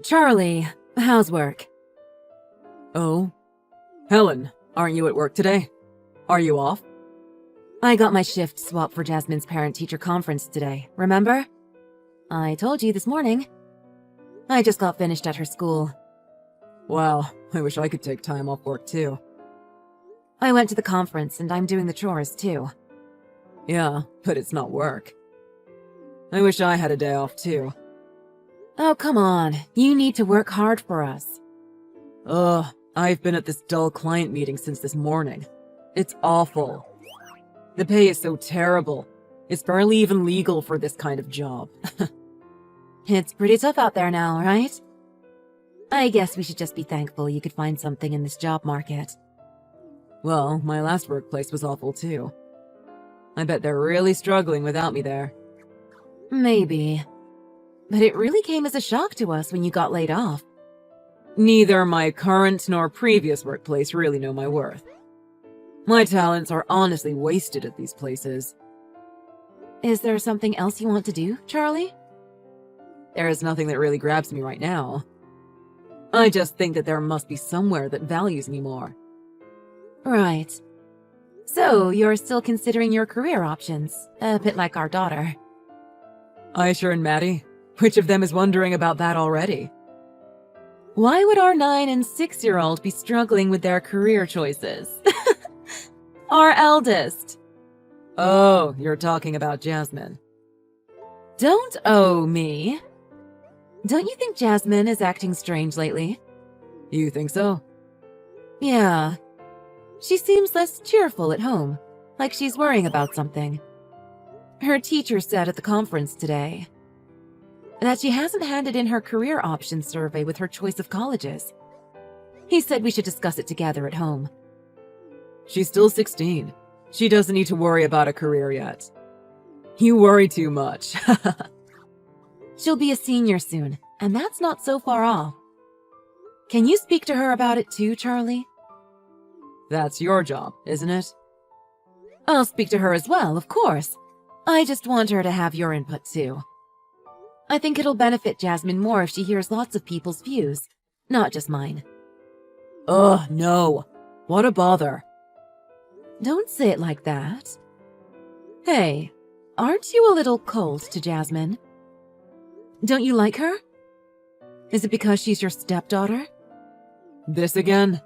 Charlie, how's work? Oh? Helen, aren't you at work today? Are you off? I got my shift swapped for Jasmine's parent-teacher conference today, remember? I told you this morning. I just got finished at her school. Wow, I wish I could take time off work too. I went to the conference and I'm doing the chores too. Yeah, but it's not work. I wish I had a day off too. Oh, come on. You need to work hard for us. Ugh, I've been at this dull client meeting since this morning. It's awful. The pay is so terrible. It's barely even legal for this kind of job. It's pretty tough out there now, right? I guess we should just be thankful you could find something in this job market. Well, my last workplace was awful too. I bet they're really struggling without me there. Maybe. But it really came as a shock to us when you got laid off. Neither my current nor previous workplace really know my worth. My talents are honestly wasted at these places. Is there something else you want to do, Charlie? There is nothing that really grabs me right now. I just think that there must be somewhere that values me more. Right. So, you're still considering your career options, a bit like our daughter. Aisha and Maddie? Which of them is wondering about that already? Why would our 9- and 6-year-old be struggling with their career choices? Our eldest. Oh, you're talking about Jasmine. Don't owe me. Don't you think Jasmine is acting strange lately? You think so? Yeah. She seems less cheerful at home, like she's worrying about something. Her teacher said at the conference today that she hasn't handed in her career options survey with her choice of colleges. He said we should discuss it together at home. She's still 16. She doesn't need to worry about a career yet. You worry too much. She'll be a senior soon, and that's not so far off. Can you speak to her about it too, Charlie? That's your job, isn't it? I'll speak to her as well, of course. I just want her to have your input too. I think it'll benefit Jasmine more if she hears lots of people's views, not just mine. Ugh, no. What a bother. Don't say it like that. Hey, aren't you a little cold to Jasmine? Don't you like her? Is it because she's your stepdaughter? This again?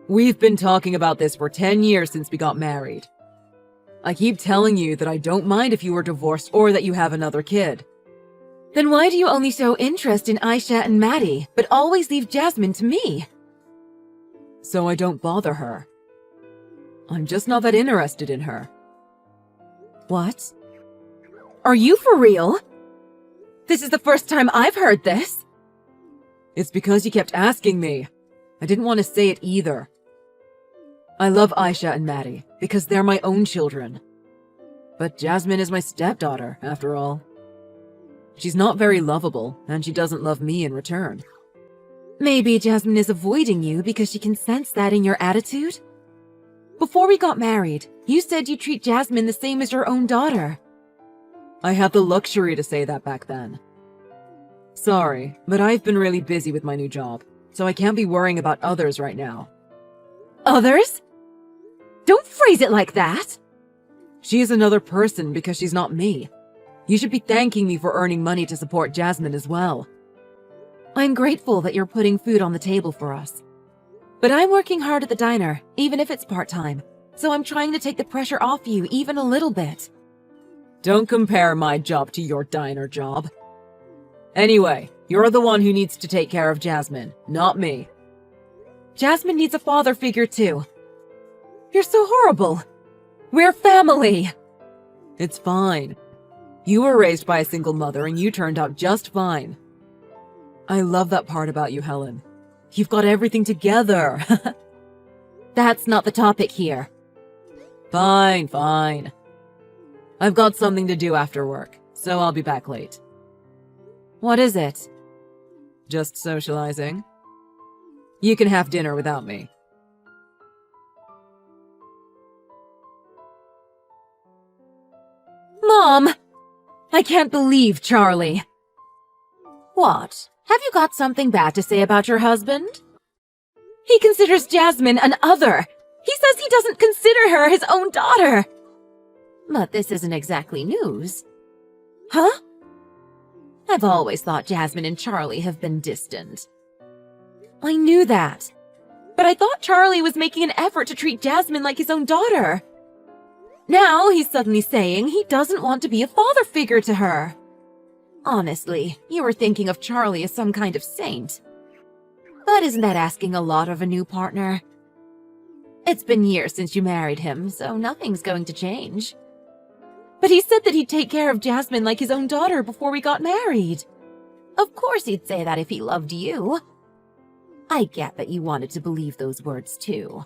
We've been talking about this for 10 years since we got married. I keep telling you that I don't mind if you were divorced or that you have another kid. Then why do you only show interest in Aisha and Maddie, but always leave Jasmine to me? So I don't bother her. I'm just not that interested in her. What? Are you for real? This is the first time I've heard this. It's because you kept asking me. I didn't want to say it either. I love Aisha and Maddie because they're my own children. But Jasmine is my stepdaughter, after all. She's not very lovable, and she doesn't love me in return. Maybe Jasmine is avoiding you because she can sense that in your attitude? Before we got married, you said you treat Jasmine the same as your own daughter. I had the luxury to say that back then. Sorry, but I've been really busy with my new job, so I can't be worrying about others right now. Others? Don't phrase it like that! She is another person because she's not me. You should be thanking me for earning money to support Jasmine as well. I'm grateful that you're putting food on the table for us. But I'm working hard at the diner, even if it's part-time, so I'm trying to take the pressure off you even a little bit. Don't compare my job to your diner job. Anyway, you're the one who needs to take care of Jasmine, not me. Jasmine needs a father figure too. You're so horrible. We're family. It's fine. You were raised by a single mother and you turned out just fine. I love that part about you, Helen. You've got everything together. That's not the topic here. Fine, fine. I've got something to do after work, so I'll be back late. What is it? Just socializing. You can have dinner without me. Mom! I can't believe Charlie. What? Have you got something bad to say about your husband? He considers Jasmine an other. He says he doesn't consider her his own daughter. But this isn't exactly news. Huh? I've always thought Jasmine and Charlie have been distant. I knew that. But I thought Charlie was making an effort to treat Jasmine like his own daughter. Now he's suddenly saying he doesn't want to be a father figure to her. Honestly, you were thinking of Charlie as some kind of saint. But isn't that asking a lot of a new partner? It's been years since you married him, so nothing's going to change. But he said that he'd take care of Jasmine like his own daughter before we got married. Of course he'd say that if he loved you. I get that you wanted to believe those words too.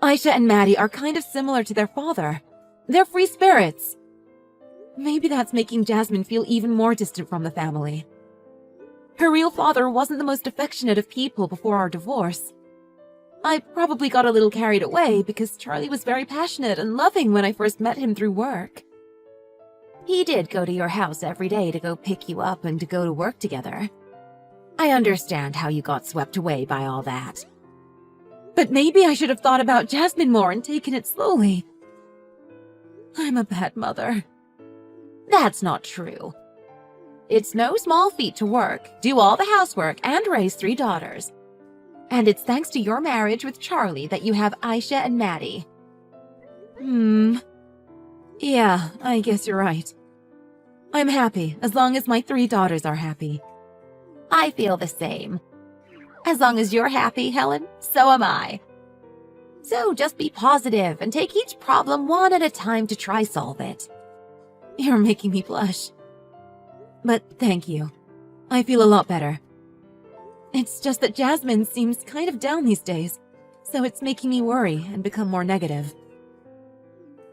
Aisha and Maddie are kind of similar to their father. They're free spirits. Maybe that's making Jasmine feel even more distant from the family. Her real father wasn't the most affectionate of people before our divorce. I probably got a little carried away because Charlie was very passionate and loving when I first met him through work. He did go to your house every day to go pick you up and to go to work together. I understand how you got swept away by all that. But maybe I should have thought about Jasmine more and taken it slowly. I'm a bad mother. That's not true. It's no small feat to work, do all the housework, and raise 3 daughters. And it's thanks to your marriage with Charlie that you have Aisha and Maddie. Yeah, I guess you're right. I'm happy as long as my 3 daughters are happy. I feel the same. As long as you're happy, Helen, so am I. So just be positive and take each problem one at a time to try solve it. You're making me blush. But thank you. I feel a lot better. It's just that Jasmine seems kind of down these days, so it's making me worry and become more negative.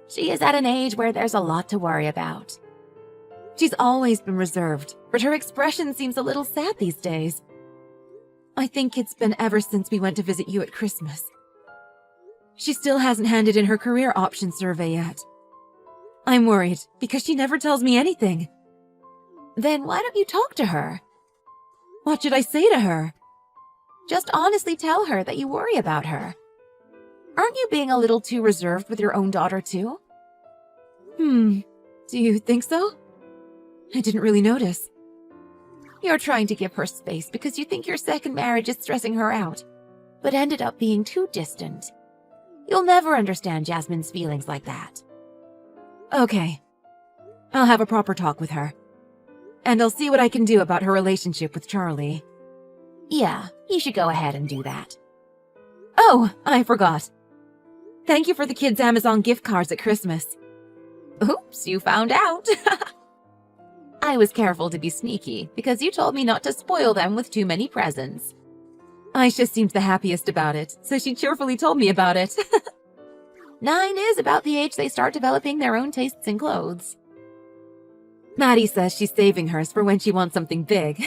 She is at an age where there's a lot to worry about. She's always been reserved, but her expression seems a little sad these days. I think it's been ever since we went to visit you at Christmas. She still hasn't handed in her career option survey yet. I'm worried because she never tells me anything. Then why don't you talk to her? What should I say to her? Just honestly tell her that you worry about her. Aren't you being a little too reserved with your own daughter too? Do you think so? I didn't really notice. You're trying to give her space because you think your second marriage is stressing her out, but ended up being too distant. You'll never understand Jasmine's feelings like that. Okay. I'll have a proper talk with her. And I'll see what I can do about her relationship with Charlie. Yeah, you should go ahead and do that. Oh, I forgot. Thank you for the kids' Amazon gift cards at Christmas. Oops, you found out. I was careful to be sneaky because you told me not to spoil them with too many presents. Aisha seemed the happiest about it, so she cheerfully told me about it. 9 is about the age they start developing their own tastes in clothes. Maddie says she's saving hers for when she wants something big.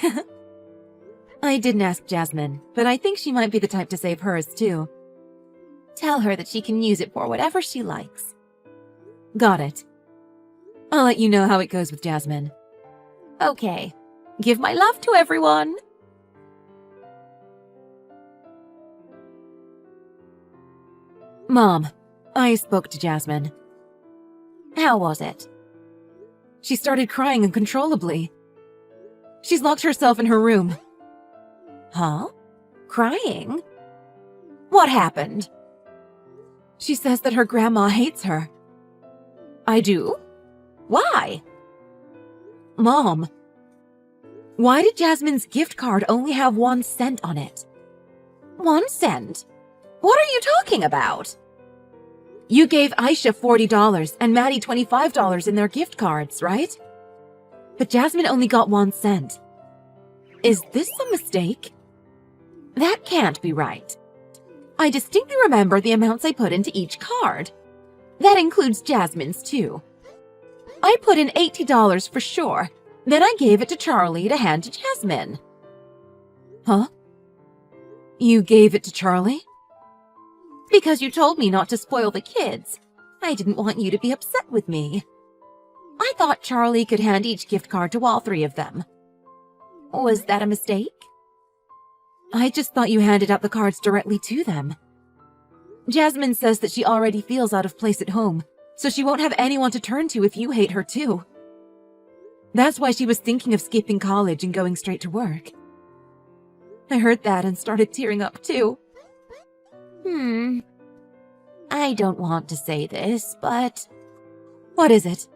I didn't ask Jasmine, but I think she might be the type to save hers too. Tell her that she can use it for whatever she likes. Got it. I'll let you know how it goes with Jasmine. Okay. Give my love to everyone. Mom, I spoke to Jasmine. How was it? She started crying uncontrollably. She's locked herself in her room. Huh? Crying? What happened? She says that her grandma hates her. I do? Why? Mom, why did Jasmine's gift card only have 1 cent on it? 1 cent? What are you talking about? You gave Aisha $40 and Maddie $25 in their gift cards, right? But Jasmine only got 1 cent. Is this a mistake? That can't be right. I distinctly remember the amounts I put into each card. That includes Jasmine's too. I put in $80 for sure. Then I gave it to Charlie to hand to Jasmine. Huh? You gave it to Charlie? Because you told me not to spoil the kids. I didn't want you to be upset with me. I thought Charlie could hand each gift card to all 3 of them. Was that a mistake? I just thought you handed out the cards directly to them. Jasmine says that she already feels out of place at home, so she won't have anyone to turn to if you hate her too. That's why she was thinking of skipping college and going straight to work. I heard that and started tearing up too. I don't want to say this, but... What is it?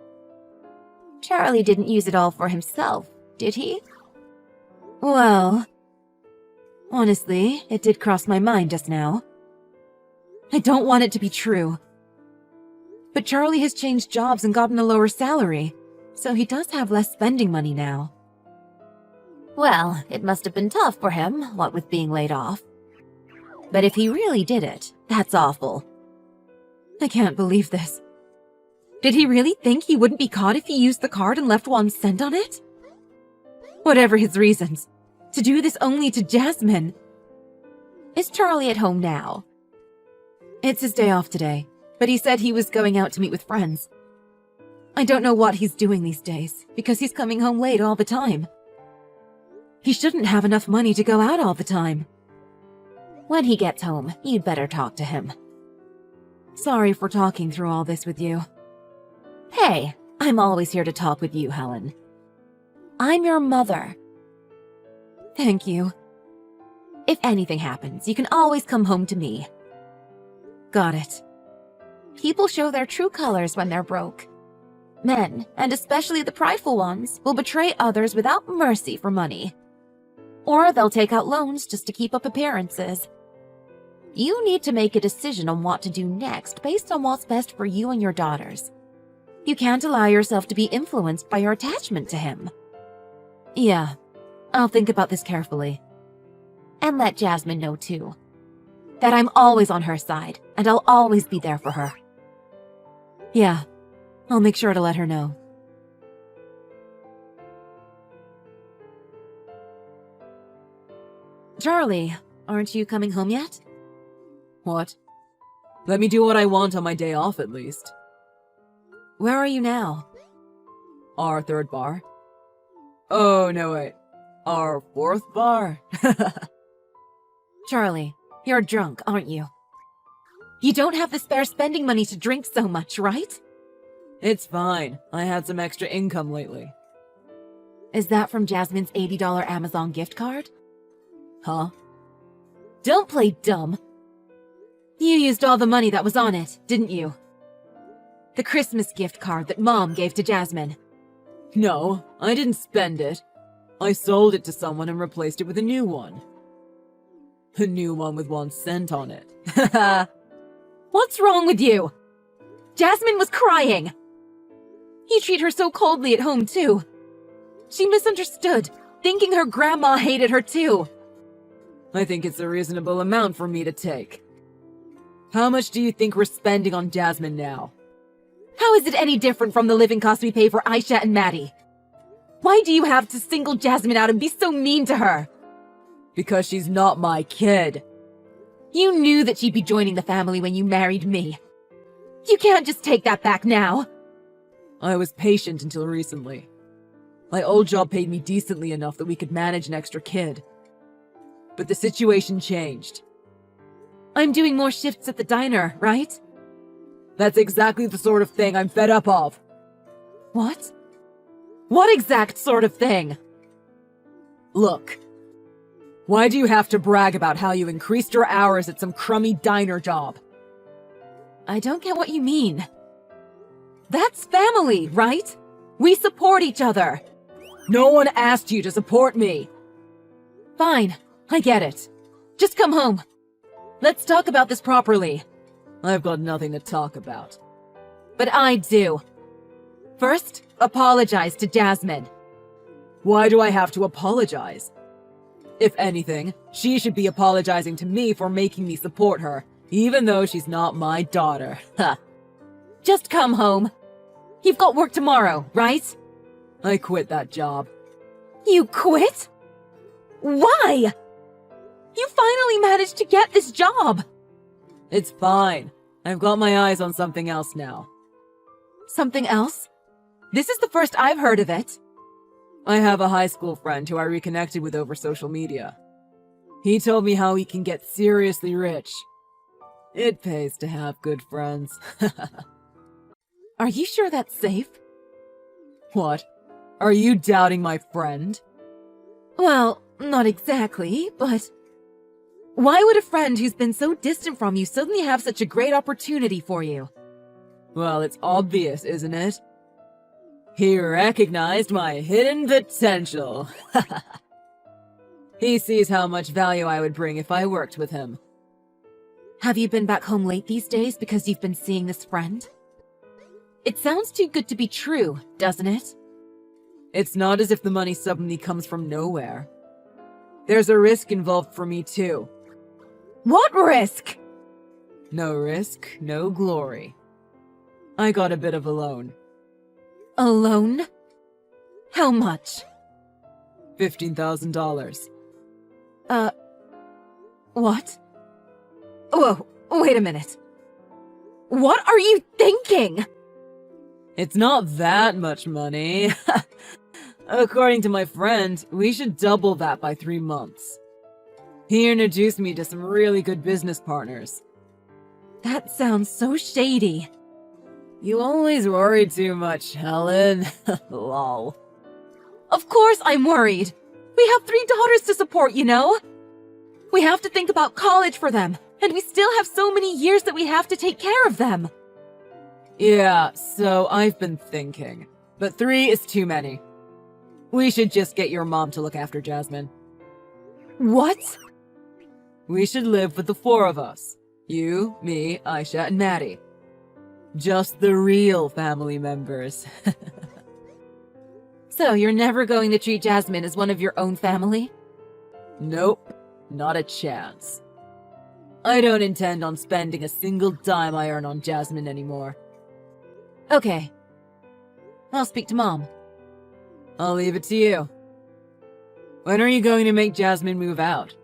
Charlie didn't use it all for himself, did he? Well... Honestly, it did cross my mind just now. I don't want it to be true. But Charlie has changed jobs and gotten a lower salary, so he does have less spending money now. Well, it must have been tough for him, what with being laid off. But if he really did it, that's awful. I can't believe this. Did he really think he wouldn't be caught if he used the card and left 1 cent on it? Whatever his reasons, to do this only to Jasmine. Is Charlie at home now? It's his day off today, but he said he was going out to meet with friends. I don't know what he's doing these days, because he's coming home late all the time. He shouldn't have enough money to go out all the time. When he gets home, you'd better talk to him. Sorry for talking through all this with you. Hey, I'm always here to talk with you, Helen. I'm your mother. Thank you. If anything happens, you can always come home to me. Got it. People show their true colors when they're broke. Men, and especially the prideful ones, will betray others without mercy for money. Or they'll take out loans just to keep up appearances. You need to make a decision on what to do next based on what's best for you and your daughters. You can't allow yourself to be influenced by your attachment to him. Yeah, I'll think about this carefully. And let Jasmine know too. That I'm always on her side, and I'll always be there for her. Yeah, I'll make sure to let her know. Charlie, aren't you coming home yet? What? Let me do what I want on my day off, at least. Where are you now? Our 3rd bar. Oh, no, wait. Our 4th bar? Charlie, you're drunk, aren't you? You don't have the spare spending money to drink so much, right? It's fine. I had some extra income lately. Is that from Jasmine's $80 Amazon gift card? Huh? Don't play dumb. You used all the money that was on it, didn't you? The Christmas gift card that Mom gave to Jasmine. No, I didn't spend it. I sold it to someone and replaced it with a new one. A new one with 1 cent on it. What's wrong with you? Jasmine was crying. You treat her so coldly at home, too. She misunderstood, thinking her grandma hated her, too. I think it's a reasonable amount for me to take. How much do you think we're spending on Jasmine now? How is it any different from the living costs we pay for Aisha and Maddie? Why do you have to single Jasmine out and be so mean to her? Because she's not my kid. You knew that she'd be joining the family when you married me. You can't just take that back now. I was patient until recently. My old job paid me decently enough that we could manage an extra kid. But the situation changed. I'm doing more shifts at the diner, right? That's exactly the sort of thing I'm fed up of. What? What exact sort of thing? Look. Why do you have to brag about how you increased your hours at some crummy diner job? I don't get what you mean. That's family, right? We support each other. No one asked you to support me. Fine, I get it. Just come home. Let's talk about this properly. I've got nothing to talk about. But I do. First, apologize to Jasmine. Why do I have to apologize? If anything, she should be apologizing to me for making me support her, even though she's not my daughter. Ha. Just come home. You've got work tomorrow, right? I quit that job. You quit? Why? You finally managed to get this job. It's fine. I've got my eyes on something else now. Something else? This is the first I've heard of it. I have a high school friend who I reconnected with over social media. He told me how he can get seriously rich. It pays to have good friends. Are you sure that's safe? What? Are you doubting my friend? Well, not exactly, but why would a friend who's been so distant from you suddenly have such a great opportunity for you? Well, it's obvious, isn't it? He recognized my hidden potential. He sees how much value I would bring if I worked with him. Have you been back home late these days because you've been seeing this friend? It sounds too good to be true, doesn't it? It's not as if the money suddenly comes from nowhere. There's a risk involved for me too. What risk? No risk, no glory. I got a bit of a loan. A loan? How much? $15,000. What? Whoa, wait a minute. What are you thinking? It's not that much money. According to my friend, we should double that by 3 months. He introduced me to some really good business partners. That sounds so shady. You always worry too much, Helen. Lol. Of course I'm worried. We have 3 daughters to support, you know? We have to think about college for them, and we still have so many years that we have to take care of them. Yeah, so I've been thinking. But 3 is too many. We should just get your mom to look after Jasmine. What? We should live with the 4 of us. You, me, Aisha, and Maddie. Just the real family members. So you're never going to treat Jasmine as one of your own family? Nope, not a chance. I don't intend on spending a single dime I earn on Jasmine anymore. Okay. I'll speak to Mom. I'll leave it to you. When are you going to make Jasmine move out?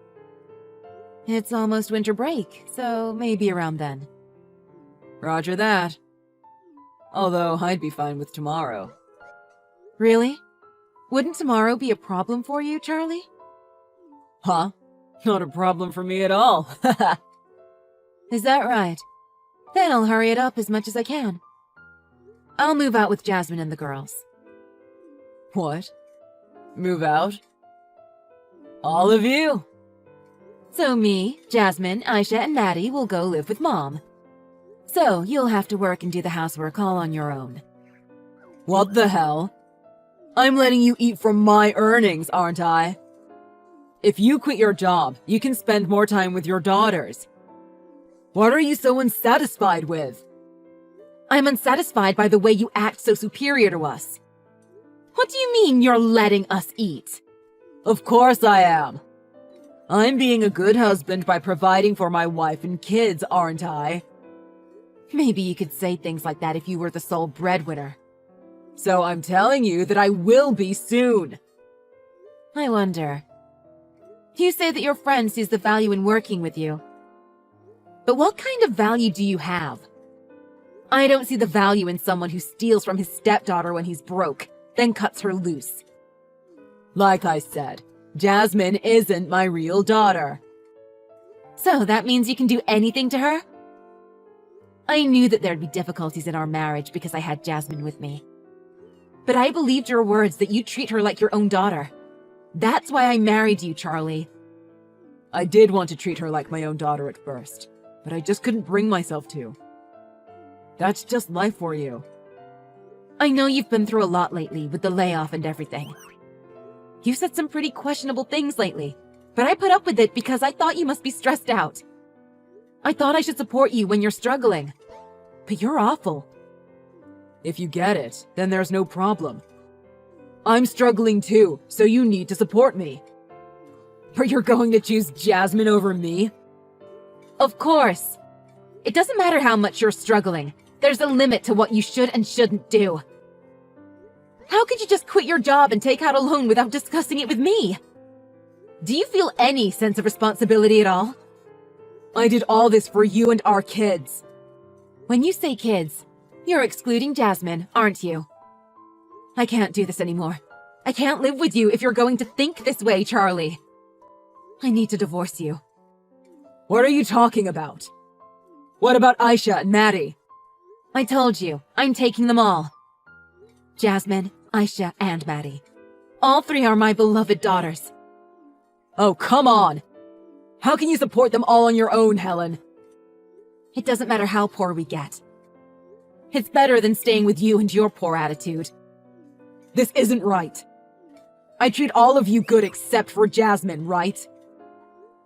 It's almost winter break, so maybe around then. Roger that. Although I'd be fine with tomorrow. Really? Wouldn't tomorrow be a problem for you, Charlie? Huh? Not a problem for me at all. Is that right? Then I'll hurry it up as much as I can. I'll move out with Jasmine and the girls. What? Move out? All of you? So me, Jasmine, Aisha, and Maddie will go live with Mom. So you'll have to work and do the housework all on your own. What the hell? I'm letting you eat from my earnings, aren't I? If you quit your job, you can spend more time with your daughters. What are you so unsatisfied with? I'm unsatisfied by the way you act so superior to us. What do you mean you're letting us eat? Of course I am. I'm being a good husband by providing for my wife and kids, aren't I? Maybe you could say things like that if you were the sole breadwinner. So I'm telling you that I will be soon. I wonder. You say that your friend sees the value in working with you. But what kind of value do you have? I don't see the value in someone who steals from his stepdaughter when he's broke, then cuts her loose. Like I said, Jasmine isn't my real daughter. So that means you can do anything to her? I knew that there'd be difficulties in our marriage because I had Jasmine with me. But I believed your words that you treat her like your own daughter. That's why I married you, Charlie. I did want to treat her like my own daughter at first, but I just couldn't bring myself to. That's just life for you. I know you've been through a lot lately with the layoff and everything. You've said some pretty questionable things lately, but I put up with it because I thought you must be stressed out. I thought I should support you when you're struggling, but you're awful. If you get it, then there's no problem. I'm struggling too, so you need to support me. But you're going to choose Jasmine over me? Of course. It doesn't matter how much you're struggling. There's a limit to what you should and shouldn't do. How could you just quit your job and take out a loan without discussing it with me? Do you feel any sense of responsibility at all? I did all this for you and our kids. When you say kids, you're excluding Jasmine, aren't you? I can't do this anymore. I can't live with you if you're going to think this way, Charlie. I need to divorce you. What are you talking about? What about Aisha and Maddie? I told you, I'm taking them all. Jasmine, Aisha, and Maddie. All three are my beloved daughters. Oh, come on! How can you support them all on your own, Helen? It doesn't matter how poor we get. It's better than staying with you and your poor attitude. This isn't right. I treat all of you good except for Jasmine, right?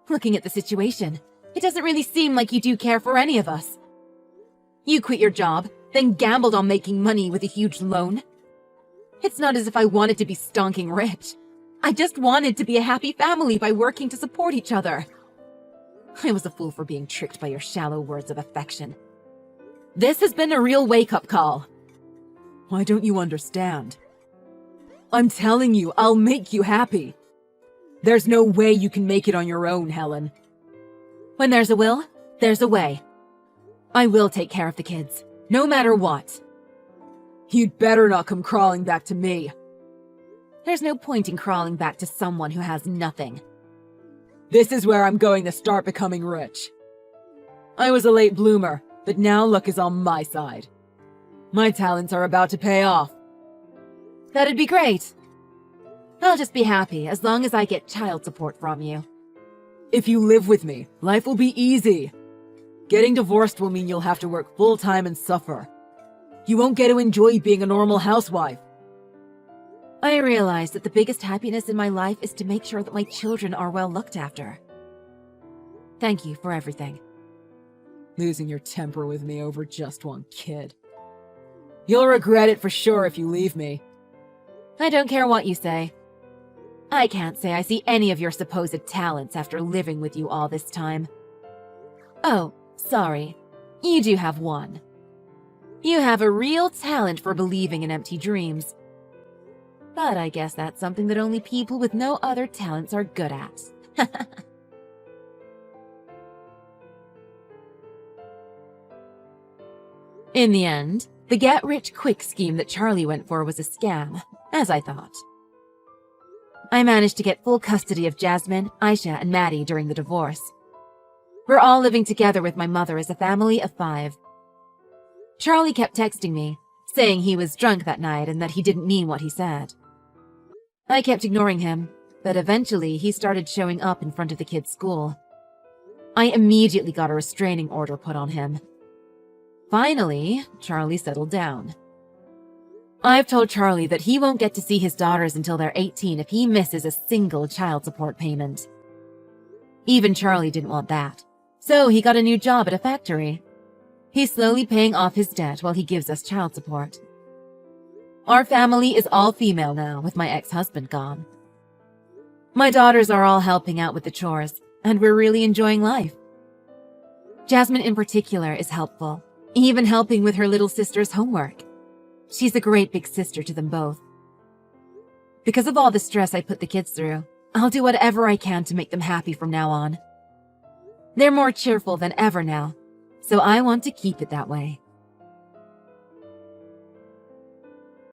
Looking at the situation, it doesn't really seem like you do care for any of us. You quit your job, then gambled on making money with a huge loan. It's not as if I wanted to be stonking rich. I just wanted to be a happy family by working to support each other. I was a fool for being tricked by your shallow words of affection. This has been a real wake-up call. Why don't you understand? I'm telling you, I'll make you happy. There's no way you can make it on your own, Helen. When there's a will, there's a way. I will take care of the kids, no matter what. You'd better not come crawling back to me. There's no point in crawling back to someone who has nothing. This is where I'm going to start becoming rich. I was a late bloomer, but now luck is on my side. My talents are about to pay off. That'd be great. I'll just be happy as long as I get child support from you. If you live with me, life will be easy. Getting divorced will mean you'll have to work full-time and suffer. You won't get to enjoy being a normal housewife. I realize that the biggest happiness in my life is to make sure that my children are well looked after. Thank you for everything. Losing your temper with me over just one kid. You'll regret it for sure if you leave me. I don't care what you say. I can't say I see any of your supposed talents after living with you all this time. Oh, sorry. You do have one. You have a real talent for believing in empty dreams. But I guess that's something that only people with no other talents are good at. In the end, the get-rich-quick scheme that Charlie went for was a scam, as I thought. I managed to get full custody of Jasmine, Aisha, and Maddie during the divorce. We're all living together with my mother as a family of 5. Charlie kept texting me, saying he was drunk that night and that he didn't mean what he said. I kept ignoring him, but eventually he started showing up in front of the kids' school. I immediately got a restraining order put on him. Finally, Charlie settled down. I've told Charlie that he won't get to see his daughters until they're 18 if he misses a single child support payment. Even Charlie didn't want that, so he got a new job at a factory. He's slowly paying off his debt while he gives us child support. Our family is all female now, with my ex-husband gone. My daughters are all helping out with the chores, and we're really enjoying life. Jasmine in particular is helpful, even helping with her little sister's homework. She's a great big sister to them both. Because of all the stress I put the kids through, I'll do whatever I can to make them happy from now on. They're more cheerful than ever now, so I want to keep it that way.